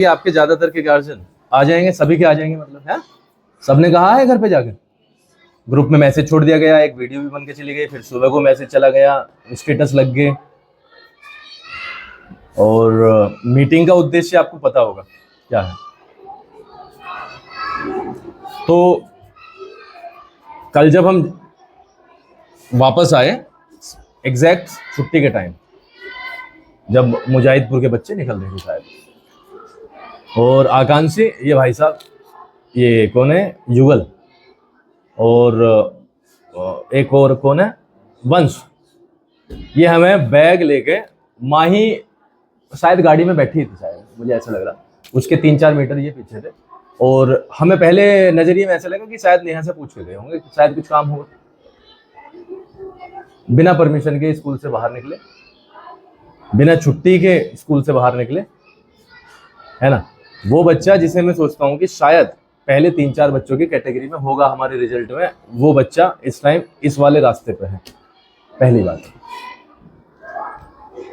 कि आपके ज्यादातर के गार्जियन आ जाएंगे, सभी के आ जाएंगे मतलब है। सबने कहा है घर पे जाकर, ग्रुप में मैसेज छोड़ दिया गया, एक वीडियो भी बन के चली गई, फिर सुबह को मैसेज चला गया, स्टेटस लग गए। और मीटिंग का उद्देश्य आपको पता होगा क्या है। तो कल जब हम वापस आए एग्जैक्ट छुट्टी के टाइम, जब मुजाहिदपुर के बच्चे निकल रहे थे शायद, और आकांक्षी, ये भाई साहब, ये कौन है, युगल, और एक और कौन है, वंश, ये हमें बैग लेके, माही शायद गाड़ी में बैठी थी शायद, मुझे ऐसा लग रहा, उसके 3-4 मीटर ये पीछे थे। और हमें पहले नजरिए में ऐसा लगा कि शायद नेहा से पूछ के गए होंगे, शायद कुछ काम होगा। बिना परमिशन के स्कूल से बाहर निकले, बिना छुट्टी के स्कूल से बाहर निकले, है ना। वो बच्चा जिसे मैं सोचता हूँ कि शायद पहले 3-4 बच्चों की कैटेगरी में होगा हमारे रिजल्ट में, वो बच्चा इस टाइम इस वाले रास्ते पे है। पहली बात,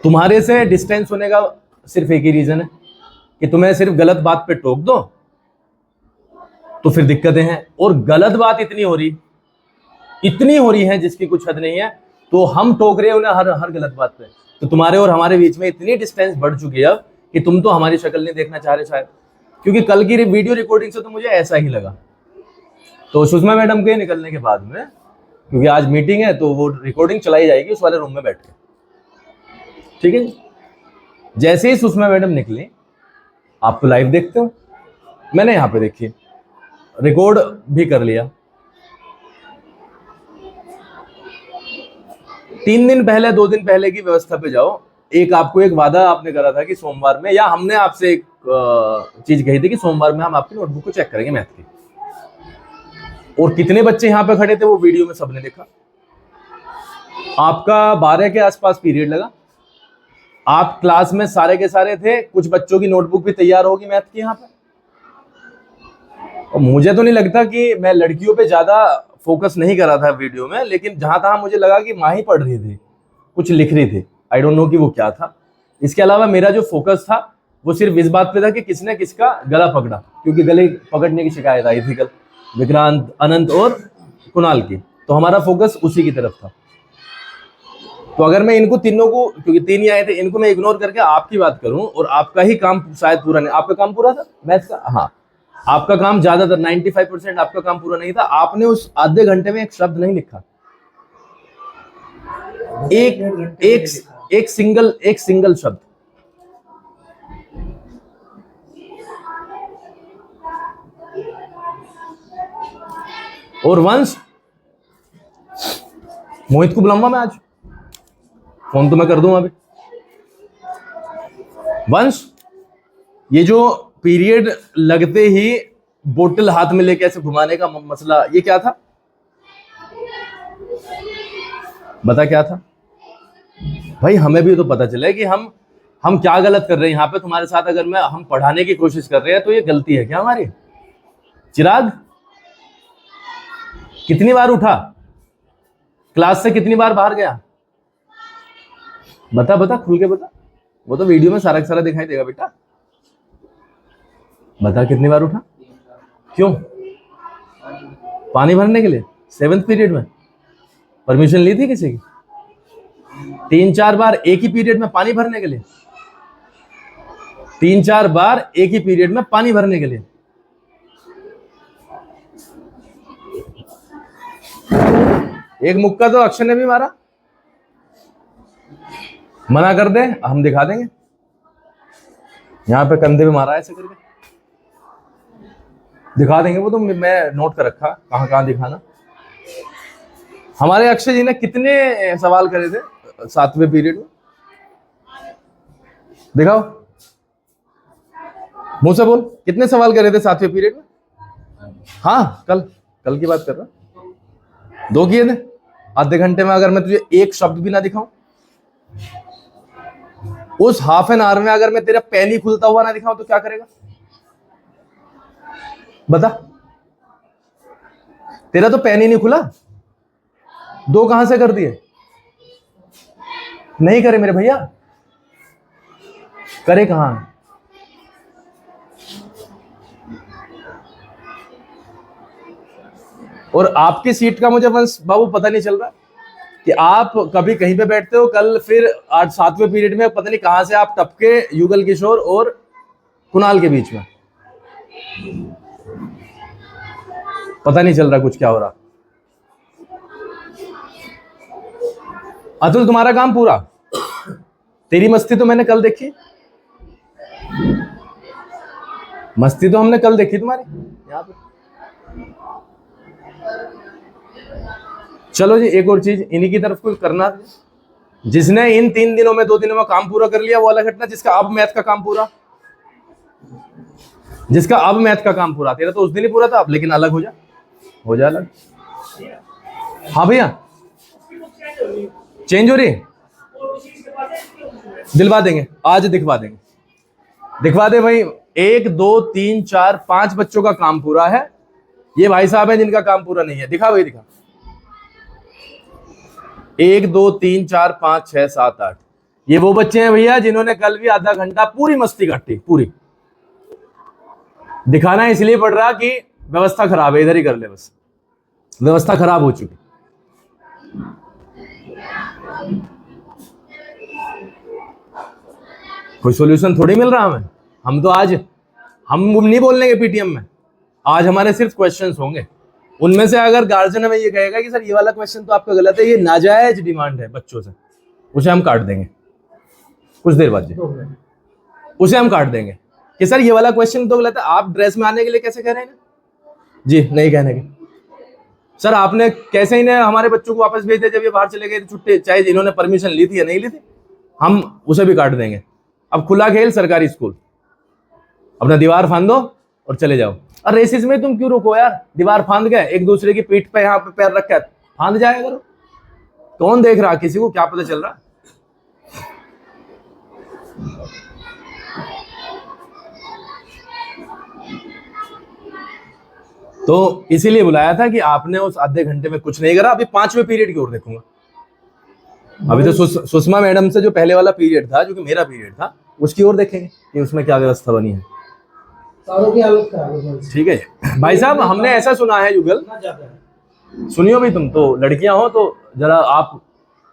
तुम्हारे से डिस्टेंस होने का सिर्फ एक ही रीजन है कि तुम्हें सिर्फ गलत बात पे टोक दो तो फिर दिक्कतें हैं। और गलत बात इतनी हो रही है जिसकी कुछ हद नहीं है, तो हम टोक रहे हैं उन्हें हर गलत बात पे। तो तुम्हारे और हमारे बीच में इतनी डिस्टेंस बढ़ चुकी है अब कि तुम तो हमारी शक्ल नहीं देखना चाह रहे शायद, क्योंकि कल की वीडियो रिकॉर्डिंग से तो मुझे ऐसा ही लगा। तो सुषमा मैडम के निकलने के बाद में, क्योंकि आज मीटिंग है तो वो रिकॉर्डिंग चलाई जाएगी उस वाले रूम में बैठ के, ठीक है। जैसे ही सुषमा मैडम निकली, आप तो लाइव देखते हो, मैंने यहाँ पे देखी, रिकॉर्ड भी कर लिया। 3 दिन पहले, 2 दिन पहले की व्यवस्था पे जाओ। एक आपको एक वादा आपने करा था कि सोमवार में, या हमने आपसे एक चीज कही थी कि सोमवार में हम आपकी नोटबुक को चेक करेंगे मैथ की। और कितने बच्चे यहाँ पे खड़े थे वो वीडियो में सबने देखा। आपका 12 के आसपास पीरियड लगा, आप क्लास में सारे के सारे थे, कुछ बच्चों की नोटबुक भी तैयार होगी मैथ की यहाँ पे। और मुझे तो नहीं लगता कि मैं लड़कियों पे ज्यादा फोकस नहीं कर रहा था वीडियो में, लेकिन जहां तहां मुझे लगा कि माही पढ़ रही थी, कुछ लिख रही थी, आई डोंट नो कि वो क्या था। इसके अलावा मेरा जो फोकस था वो सिर्फ इस बात पे था कि किसने किसका गला पकड़ा, क्योंकि गले पकड़ने की शिकायत आई थी कल विक्रांत, अनंत और कुणाल की, तो हमारा फोकस उसी की तरफ था। तो अगर मैं इनको तीनों को, क्योंकि 3 ही आए थे, इनको मैं इग्नोर करके आपकी बात करूं और आपका ही काम शायद पूरा नहीं, आपका काम पूरा था मैथ का, हाँ आपका काम ज्यादातर 95% आपका काम पूरा नहीं था। आपने उस आधे घंटे में एक शब्द नहीं लिखा, एक सिंगल शब्द। और वंश, मोहित को बुलाऊंगा मैं आज, फोन तो मैं कर दूंगा अभी। वंश, ये जो पीरियड लगते ही बोतल हाथ में लेके ऐसे घुमाने का मसला, ये क्या था, बता क्या था भाई। हमें भी तो पता चले कि हम क्या गलत कर रहे हैं यहाँ पे तुम्हारे साथ। अगर हम पढ़ाने की कोशिश कर रहे हैं तो ये गलती है क्या हमारी। चिराग कितनी बार उठा, क्लास से कितनी बार बाहर गया, बता खुल के बता। वो तो वीडियो में सारा का सारा दिखाई देगा बेटा, बता कितनी बार उठा, क्यों, पानी भरने के लिए 7th पीरियड में परमिशन ली थी किसी की? 3-4 बार एक ही पीरियड में पानी भरने के लिए, 3-4 बार एक ही पीरियड में पानी भरने के लिए। एक मुक्का तो अक्षय ने भी मारा, मना कर दे हम दिखा देंगे। यहां पे कंधे पे मारा ऐसे करके, दिखा देंगे, वो तो मैं नोट कर रखा कहां कहां दिखाना। हमारे अक्षय जी ने कितने सवाल करे थे 7वें पीरियड में, दिखाओ, मुंह से बोल, कितने सवाल करे थे 7वें पीरियड में? हाँ कल की बात कर रहा, 2 किए थे आधे घंटे में। अगर मैं तुझे एक शब्द भी ना दिखाऊं, उस हाफ एन आवर में अगर मैं तेरा पेन ही खुलता हुआ ना दिखाऊं तो क्या करेगा, बता। तेरा तो पेन ही नहीं खुला, 2 कहां से कर दिए? नहीं करे मेरे भैया, करे कहां? और आपकी सीट का मुझे बस बाबू पता नहीं चल रहा कि आप कभी कहीं पे बैठते हो, कल फिर 8-7वें पीरियड में पता नहीं कहां से आप टपके युगल किशोर और कुणाल के बीच में। पता नहीं चल रहा कुछ क्या हो रहा। अतुल तुम्हारा काम पूरा, तेरी मस्ती तो मैंने कल देखी, मस्ती तो हमने कल देखी तुम्हारी यहाँ पे। चलो जी, एक और चीज इन्हीं की तरफ कोई करना, जिसने इन 3 दिनों में 2 दिनों में काम पूरा कर लिया वो अलग घटना, जिसका अब मैथ का काम पूरा, जिसका अब मैथ का काम पूरा, तेरा तो उस दिन ही पूरा था, अब लेकिन अलग हो जा अलग। हाँ भैया, चेंज हो रही है, दिलवा देंगे आज, दिखवा दे भाई। 1 2 3 4 5 बच्चों का काम पूरा है, ये भाई साहब हैं जिनका काम पूरा नहीं है। दिखा भाई, दिखा। 1 2 3 4 5 6 7 8, ये वो बच्चे हैं भैया जिन्होंने कल भी आधा घंटा पूरी मस्ती काटी, पूरी। दिखाना इसलिए पड़ रहा कि व्यवस्था खराब है, इधर ही कर ले बस, व्यवस्था खराब हो चुकी। कोई सॉल्यूशन थोड़ी मिल रहा हमें, हम तो आज हम नहीं बोलेंगे पीटीएम में, आज हमारे सिर्फ क्वेश्चंस होंगे। उनमें से अगर गार्जियन हमें ये कहेगा कि सर ये वाला क्वेश्चन तो आपका गलत है, ये नाजायज डिमांड है बच्चों से, उसे हम काट देंगे कुछ देर बाद जी, उसे हम काट देंगे कि सर ये वाला क्वेश्चन तो गलत है। आप ड्रेस में आने के लिए कैसे कह रहे हैं जी, नहीं कहने के सर, आपने कैसे इन्हें हमारे बच्चों को वापस भेज दिया जब ये बाहर चले गए छुट्टी, चाहे इन्होंने परमिशन ली थी या नहीं ली थी, हम उसे भी काट देंगे। अब खुला खेल सरकारी स्कूल, अपना दीवार फांदो और चले जाओ। और रेसिस में तुम क्यों रुको यार, दीवार फांद गए, एक दूसरे की पीठ पे यहाँ पे पैर रखा है, फांद जाया करो। कौन देख रहा, किसी को क्या पता चल रहा। तो इसीलिए बुलाया था कि आपने उस आधे घंटे में कुछ नहीं करा। अभी 5वें पीरियड की ओर देखूंगा। अभी तो सुषमा मैडम से जो पहले वाला पीरियड था, जो कि मेरा पीरियड था, उसकी ओर देखेंगे कि उसमें क्या व्यवस्था बनी है। सारों की हालत खराब है ठीक है भाई साहब, हमने ऐसा सुना है युगल, सुनियो भाई, तुम तो लड़कियां हो तो जरा आप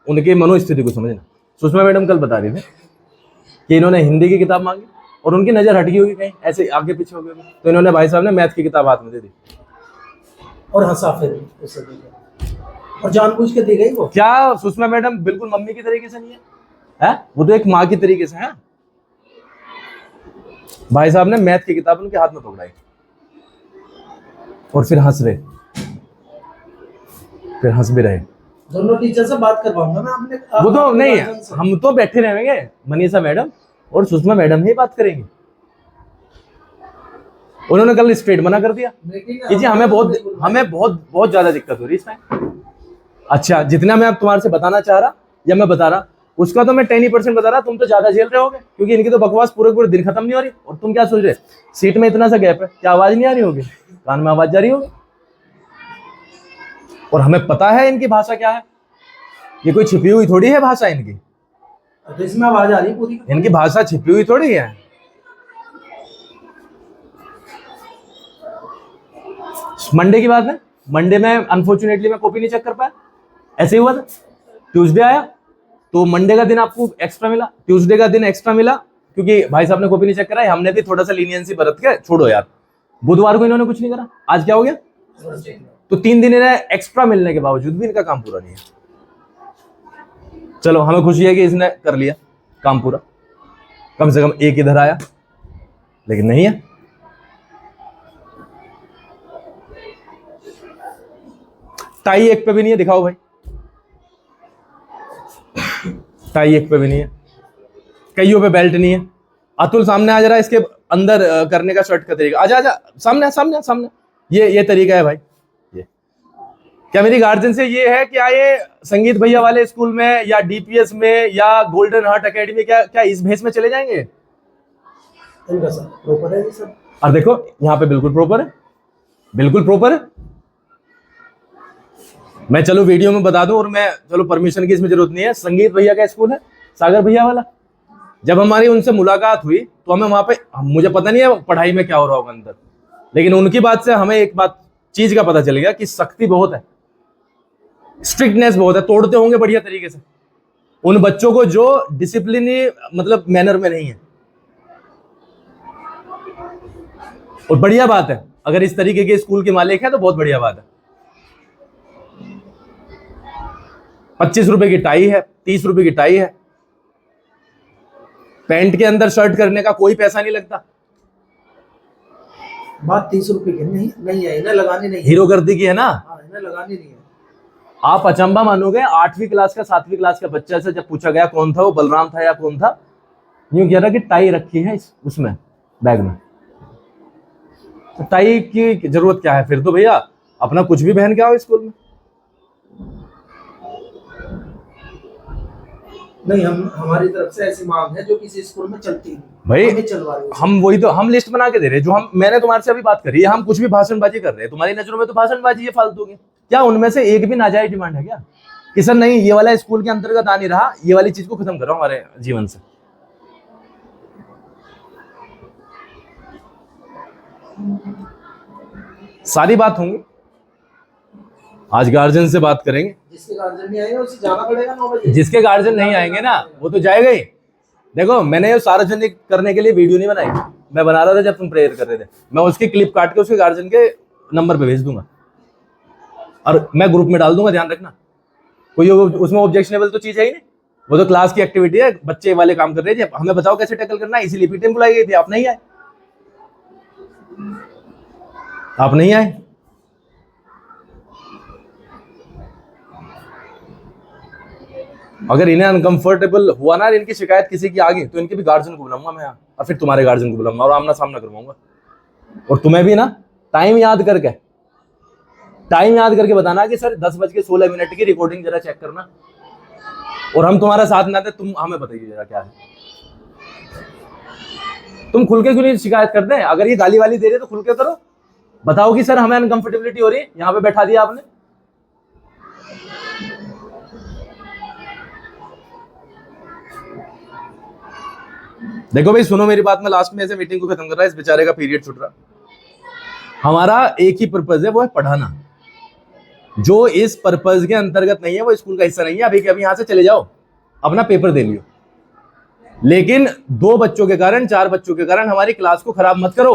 उनके मनोस्थिति को समझना। सुषमा मैडम कल बता रही थी कि इन्होंने हिंदी की किताब मांगी और उनकी नजर हटकी होगी कहीं, ऐसे आगे पीछे हो गए, तो इन्होंने भाई साहब ने मैथ की किताब हाथ में दे दी और हंसा फिर उसे और जानबूझ के दी गई वो। क्या सुषमा मैडम बिल्कुल मम्मी की तरीके से नहीं है, वो तो एक माँ की तरीके से है। भाई साहब ने मैथ की किताब उनके हाथ में पकड़ाई और फिर हंस रहे, फिर हंस भी रहे। दोनों टीचर से बात करवाऊंगा मैं अपने, वो तो नहीं है, हम तो बैठे रहेंगे, मनीषा मैडम और सुषमा मैडम ही बात करेंगी। उन्होंने कल स्ट्रेट मना कर दिया कि जी हमें बहुत ज्यादा दिक्कत हो रही है इसमें। अच्छा, जितना मैं अब तुम्हारे से बताना चाह रहा या मैं बता रहा, उसका तो मैं 10% बता रहा, तुम तो ज्यादा झेल रहे होगे क्योंकि इनकी तो बकवास पूरे दिन खत्म नहीं हो रही। और तुम क्या सोच रहे, सीट में इतना सा गैप है, क्या आवाज नहीं आ रही होगी, कान में आवाज जा रही होगी। और हमें पता है इनकी भाषा क्या है, ये कोई छिपी हुई थोड़ी है भाषा इनकी, तो इसमें आवाज आ रही है पूरी, इनकी भाषा छिपी हुई थोड़ी है। मंडे की बात है, मंडे में अनफॉर्चुनेटली मैं कॉपी नहीं चेक कर पाया, ऐसे ही हुआ था। ट्यूसडे आया तो मंडे का दिन आपको एक्स्ट्रा मिला, ट्यूसडे का दिन एक्स्ट्रा मिला क्योंकि भाई साहब ने कॉपी नहीं चेक करा, हमने भी थोड़ा सा लीनियंसी बरत के छोड़ो यार। बुधवार को इन्होंने कुछ नहीं करा, आज क्या हो गया, तो 3 दिन इन्हें एक्स्ट्रा मिलने के बावजूद भी इनका काम पूरा नहीं है। चलो हमें खुशी है कि इसने कर लिया काम पूरा, कम से कम एक इधर आया, लेकिन नहीं है। टाई एक पे भी नहीं है, दिखाओ भाई, टाई एक पे भी नहीं है, कईयों पे बेल्ट नहीं है। अतुल सामने आ जा रहा है, इसके अंदर करने का शर्ट का तरीका, आजा आजा सामने सामने सामने, ये तरीका है भाई। ये क्या मेरी गार्जियन से ये है कि आए संगीत भैया वाले स्कूल में या डीपीएस में या गोल्डन हार्ट एकेडमी, क्या इस भेष में चले जाएंगे? प्रॉपर है सब। और देखो यहाँ पे बिल्कुल प्रॉपर है, बिल्कुल प्रॉपर है। मैं चलो वीडियो में बता दूं, और मैं चलो परमिशन की इसमें जरूरत नहीं है, संगीत भैया का स्कूल है, सागर भैया वाला, जब हमारी उनसे मुलाकात हुई तो हमें वहां पे, मुझे पता नहीं है पढ़ाई में क्या हो रहा होगा अंदर, लेकिन उनकी बात से हमें एक बात चीज का पता चल गया कि सख्ती बहुत है, स्ट्रिक्टनेस बहुत है, तोड़ते होंगे बढ़िया तरीके से उन बच्चों को जो डिसिप्लिन मतलब मैनर में नहीं है। और बढ़िया बात है, अगर इस तरीके के स्कूल के मालिक है तो बहुत बढ़िया बात है। 25 रुपए की टाई है, 30 रुपए की टाई है, पैंट के अंदर शर्ट करने का कोई पैसा नहीं लगता। बात 30 रुपए की नहीं नहीं है, इन्हें लगानी नहीं है। हीरो गर्दी की है ना। हाँ, इन्हें लगानी नहीं है। आप अचंबा मानोगे, 8वीं क्लास का 7वीं क्लास का बच्चा से जब पूछा गया कौन था वो, बलराम था या कौन था, यूं कह रहा कि टाई रखी है उसमें बैग में। तो टाई की जरूरत क्या है फिर? तो भैया अपना कुछ भी पहन के आओ स्कूल में। नहीं, हमारी तरफ से ऐसी मांग है जो किसी स्कूल में चलती नहीं भाई। हमें चलवा रहे हो। हम वही तो, हम लिस्ट बना के दे रहे हैं, जो मैंने तुम्हारे से अभी बात करी है, हम कुछ भी भाषणबाजी कर रहे हैं। तुम्हारी नजरों में तो भाषणबाजी है फालतू की, क्या उनमें से एक भी नाजायज डिमांड है क्या कि सर नहीं ये वाला स्कूल के अंतर्गत आ नहीं रहा, ये वाली चीज को खत्म करो हमारे जीवन से? सारी बात होंगी, आज गार्जियन से बात करेंगे। जिसके गार्जियन नहीं आएंगे उसे जाना पड़ेगा 9 बजे। जिसके गार्जियन नहीं आएंगे ना वो तो जाएगा ही। देखो मैंने ये सार्वजनिक करने के लिए वीडियो नहीं बनाई, मैं बना रहा था जब तुम प्रेयर कर रहे थे, मैं उसकी क्लिप काट के उसके गार्जियन के नंबर पे भेज दूंगा और मैं ग्रुप में डाल दूंगा, ध्यान रखना। कोई उसमें ऑब्जेक्शनेबल तो चीज है ही नहीं, वो तो क्लास की एक्टिविटी है, बच्चे वाले काम कर रहे थे, हमें बताओ कैसे टैकल करना है, इसीलिए पीटीएम बुलाई गई थी, आप नहीं आए, आप नहीं आए। अगर इन्हें अनकंफर्टेबल हुआ ना, इनकी शिकायत किसी की आ गई तो इनके भी गार्जियन को बुलाऊंगा मैं यहाँ, और फिर तुम्हारे गार्जियन को बुलाऊंगा और आमना सामना करवाऊंगा। और तुम्हें भी ना टाइम याद करके बताना कि सर 10:16 की रिकॉर्डिंग जरा चेक करना, और हम तुम्हारा साथ ना दे, तुम हमें बताइए जरा क्या है। तुम खुल के क्यों नहीं शिकायत करते हैं? अगर ये गाली वाली दे रहे तो खुल के करो, बताओ कि सर हमें अनकंफर्टेबिलिटी हो रही है, यहाँ पे बैठा दिया आपने। देखो भाई सुनो मेरी बात, में लास्ट में ऐसे मीटिंग को खत्म कर रहा है, इस बेचारे का पीरियड छूट रहा। हमारा एक ही पर्पज है, वो है पढ़ाना। जो इस पर्पज के अंतर्गत नहीं है वो स्कूल का हिस्सा नहीं है। अभी के अभी यहां से चले जाओ, अपना पेपर दे लियो, लेकिन 2 बच्चों के कारण, 4 बच्चों के कारण हमारी क्लास को खराब मत करो।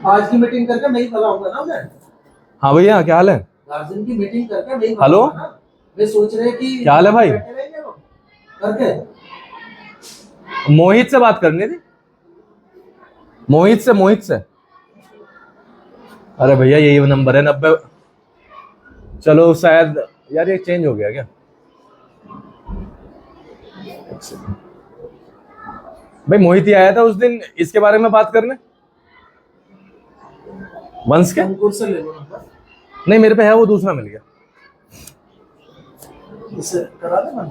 आज की मीटिंग करके मैं ही बताऊंगा ना मैं। हाँ भैया क्या हाल है? गार्जियन की मीटिंग करके मैं ही हेलो, बताऊंगा ना। वे सोच रहे कि क्या हाल है भाई? बैठे रहेंगे वो करके। मोहित से बात करनी थी, मोहित से। अरे भैया यही नंबर है 90। चलो शायद यार ये चेंज हो गया क्या? भाई मोहित ही आया था उस दिन इसके बारे में बात करने, वंश के। अंकुर से ले लो नंबर। नहीं मेरे पे है, वो दूसरा मिल गया। इसे करा दे ना।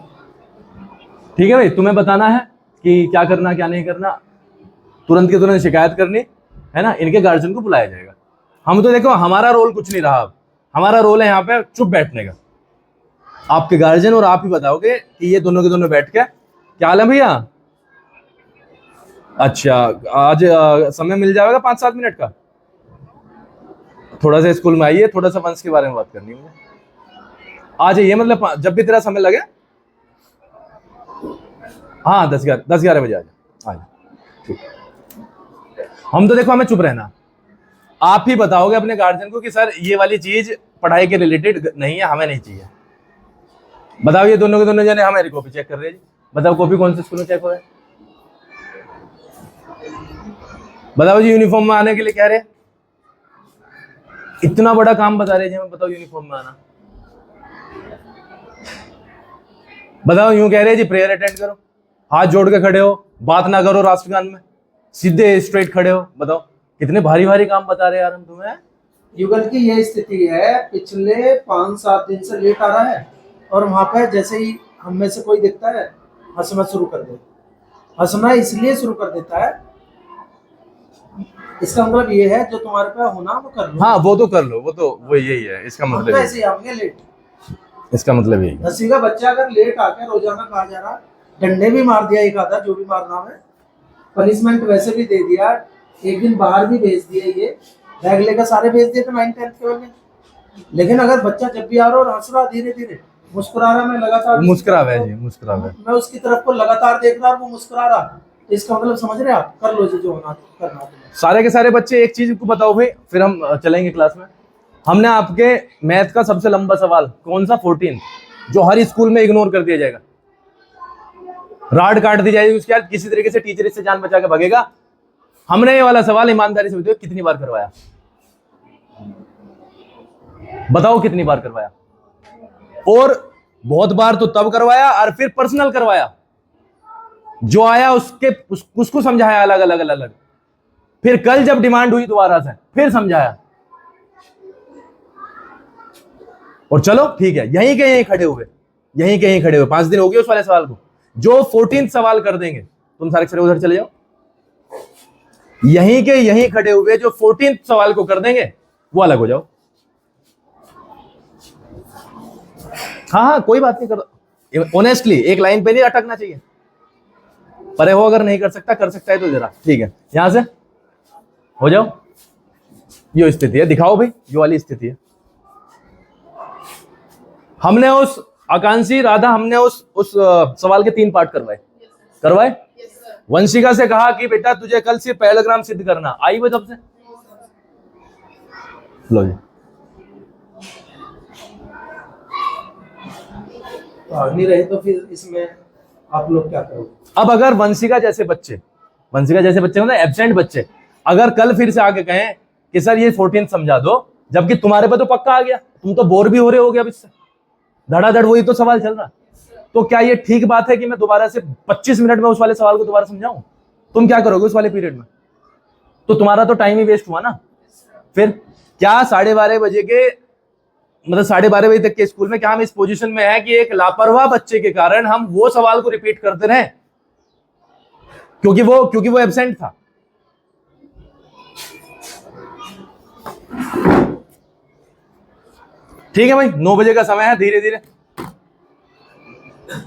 ठीक है भाई, तुम्हें बताना है कि क्या करना क्या नहीं करना, तुरंत के तुरंत शिकायत करनी है ना, इनके गार्जियन को बुलाया जाएगा। हम तो देखो हमारा रोल कुछ नहीं रहा, अब हमारा रोल है यहाँ पे चुप बैठने का। आपके गार्जियन और आप ही बताओगे कि ये दोनों के दोनों बैठ के क्या हाल है भैया। अच्छा आज समय मिल जाएगा 5-7 मिनट का, थोड़ा सा स्कूल में आइए, थोड़ा सा वंश के बारे में बात करनी है मुझे। आ जाइए, मतलब जब भी तेरा समय लगे। हाँ 10-11 बजे आ जाए। ठीक, हम तो देखो हमें चुप रहना, आप ही बताओगे अपने गार्जियन को कि सर ये वाली चीज पढ़ाई के रिलेटेड नहीं है, हमें नहीं चाहिए। बताओ ये दोनों के दोनों जने हमारी कॉपी चेक कर रहे हैं जी, बताओ कॉपी कौन से स्कूल में चेक हो रहा है? बताओ जी यूनिफॉर्म में आने के लिए कह रहे हैं, इतना बड़ा काम बता रहे जी हमें, बताओ यूनिफॉर्म में आना। बताओ यूं कह रहे हैं जी प्रेयर अटेंड करो, हाथ जोड़ के खड़े हो, बात ना करो राष्ट्रगान में, सीधे स्ट्रेट खड़े हो। बताओ कितने भारी भारी काम बता रहे हैं यार हम तुम्हें। युगल की यह स्थिति है, पिछले 5-7 दिन से लेट आ रहा है, और वहां पर जैसे ही हम में से कोई दिखता है हंसना शुरू कर देता। हंसना इसलिए शुरू कर देता है, इसका मतलब ये है जो तुम्हारे पे होना वो कर लो। हाँ वो तो कर लो, वो यही है इसका मतलब। ऐसे ही आएंगे लेट। इसका मतलब यही है। 10वीं का बच्चा अगर लेट आकर रोजाना कहा जा रहा, डंडे भी मार दिया एक आधा, जो भी मारना है, पनिशमेंट वैसे भी दे दिया, एक दिन बाहर भी भेज दिए, ये बैग लेकर सारे भेज दिए थे 9th-10th के वाले। लेकिन अगर बच्चा जब भी आ रहा और हंस रहा, धीरे धीरे मुस्कुरा रहा, मैं लगातार मुस्कुरा हुआ है जी, मुस्कुरा हुआ है। मैं उसकी तरफ को लगातार देख रहा और वो मुस्कुरा रहा, तो इसका मतलब समझ रहे आप, कर लो जो होना करना तुम्हें। सारे के सारे बच्चे एक चीज को बताओ भाई, फिर हम चलेंगे क्लास में। हमने आपके मैथ का सबसे लंबा सवाल कौन सा, 14, जो हर स्कूल में इग्नोर कर दिया जाएगा, राड काट दी जाएगी उसके बाद, किसी तरीके से टीचर इससे जान बचा के भागेगा। हमने ये वाला सवाल ईमानदारी से बताओ कितनी बार करवाया, बताओ कितनी बार करवाया? और बहुत बार तो तब करवाया और फिर पर्सनल करवाया, जो आया उसको समझाया अलग अलग अलग अलग, फिर कल जब डिमांड हुई दोबारा से फिर समझाया। और चलो ठीक है, यहीं के यहीं खड़े हुए, यहीं के यहीं खड़े हुए 5 दिन हो गए उस वाले सवाल को, जो 14 सवाल कर देंगे, तुम सारे सारे उधर चले जाओ, यहीं के यहीं खड़े हुए जो 14 सवाल को कर देंगे वो अलग हो जाओ। हाँ हाँ कोई बात नहीं, कर ऑनेस्टली, एक लाइन पे नहीं अटकना चाहिए। परे हो अगर नहीं कर सकता, कर सकता है तो जरा ठीक है, यहां से हो जाओ। ये स्थिति है, दिखाओ भाई, ये वाली स्थिति है। हमने उस आकांक्षी राधा, हमने उस सवाल के 3 पार्ट करवाए। वंशिका से कहा कि बेटा तुझे कल सिर्फ पैराग्राम सिद्ध करना, आई वो तब से। लो जी, तो नहीं रहे तो फिर इसमें आप लोग क्या करोगे? अब अगर वंशिका जैसे बच्चे मतलब एब्सेंट बच्चे, अगर कल फिर से आके कहें कि सर ये 14 समझा दो, जबकि तुम्हारे पे तो पक्का आ गया, तुम तो बोर भी हो रहे होगे अब इससे, धड़ाधड़ वही तो सवाल चल रहा, तो क्या ये ठीक बात है कि मैं दोबारा से 25 मिनट में उस वाले सवाल को दोबारा समझाऊं? तुम क्या करोगे उस वाले पीरियड में? तो तुम्हारा तो टाइम ही वेस्ट हुआ ना। फिर क्या 12:30 बजे के, मतलब 12:30 बजे तक के स्कूल में क्या हम इस पोजीशन में है कि एक लापरवाह बच्चे के कारण हम वो सवाल को रिपीट करते रहे क्योंकि वो एब्सेंट था? ठीक है भाई, 9 बजे का समय है, धीरे धीरे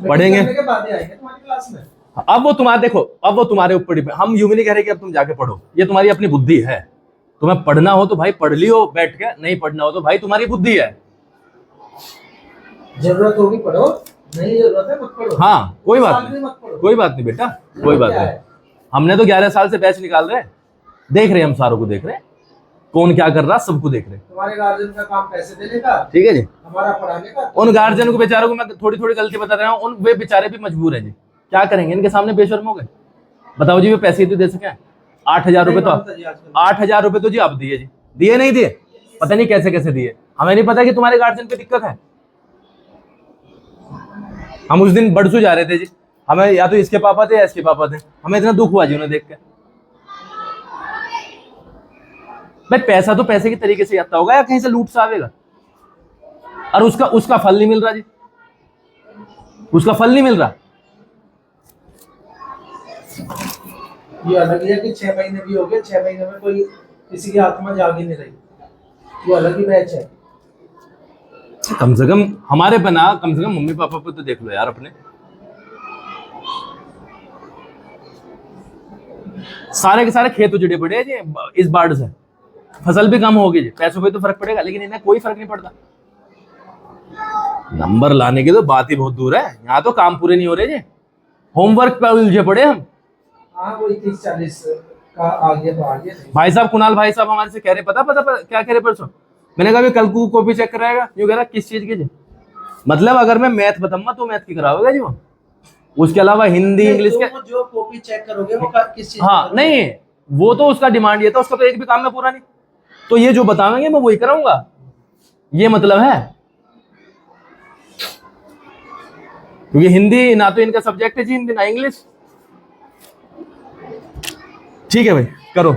पढ़ेंगे। तुम्हारी क्लास में अब वो तुम्हारे देखो, अब वो तुम्हारे ऊपर डिपेंड, हम यूं भी नहीं कह रहे कि अब तुम जाके पढ़ो, ये तुम्हारी अपनी बुद्धि है। तुम्हें पढ़ना हो तो भाई पढ़ लियो बैठ के, नहीं पढ़ना हो तो भाई तुम्हारी बुद्धि है। जरूरत होगी पढ़ो, नहीं जरूरत है मत पढ़ो। हाँ कोई बात नहीं, कोई बात नहीं बेटा, कोई बात नहीं। हमने तो 11 साल से बैच निकाल रहे, देख रहे, हम सारों को देख रहे, कौन क्या कर रहा सबको देख रहे। तुम्हारे गार्जियन का काम पैसे देने का, ठीक है जी, हमारा पढ़ाने का। उन गार्जियन को बेचारों को मैं थोड़ी थोड़ी गलती बता रहा हूँ, उन वे बेचारे भी मजबूर है जी, क्या करेंगे, इनके सामने बेशर्म हो गए। बताओ जी, वे पैसे तो दे सके? 8,000 रुपए तो 8,000 रुपए तो जी आप दिए जी, दिए नहीं दिए पता नहीं कैसे कैसे दिए, हमें नहीं पता कि तुम्हारे गार्जियन पे दिक्कत है। हम उस दिन बड़सू जा रहे थे जी, हमें या तो इसके पापा थे या इसके पापा थे, हमें इतना दुख हुआ जी उन्हें देख के। भाई पैसा तो पैसे के तरीके से आता होगा या कहीं से लूट से आवेगा, और उसका फल नहीं मिल रहा जी, उसका फल नहीं मिल रहा। ये अलग है कि 6 महीने भी हो गए, 6 महीने में कोई किसी की आत्मा जाग ही नहीं रही, वो अलग ही बैच है। कम से कम हमारे पे ना, कम से कम मम्मी पापा पे तो देख लो यार अपने। सारे के सारे खेत उजड़े पड़े हैं जी इस बाढ़ से, फसल भी कम होगी जी, पैसों पे तो फर्क पड़ेगा, लेकिन इन्हें कोई फर्क नहीं पड़ता। नंबर लाने की तो बात ही बहुत दूर है, यहाँ तो काम पूरे नहीं हो रहे जी, होमवर्क पे उलझे पड़े हम। हाँ कोई 30-40 का आ गया तो आ गया। भाई साहब, कुणाल भाई साहब हमारे से कह रहे, पता क्या कह रहे परसों, मैंने कहा कल को कॉपी चेक कराएगा, यूं कह रहा किस चीज की जी, मतलब अगर मैं मैथ बताऊंगा तो मैथ की कराओगे जी वो, उसके अलावा हिंदी इंग्लिश के जो कॉपी चेक करोगे वो किस चीज? हाँ नहीं, वो तो उसका डिमांड ये था, उसका तो एक भी काम में पूरा नहीं, तो ये जो बतावेंगे मैं वही कराऊंगा, ये मतलब है। क्योंकि हिंदी ना तो इनका सब्जेक्ट है जी, हिंदी ना इंग्लिश। ठीक है भाई, करो।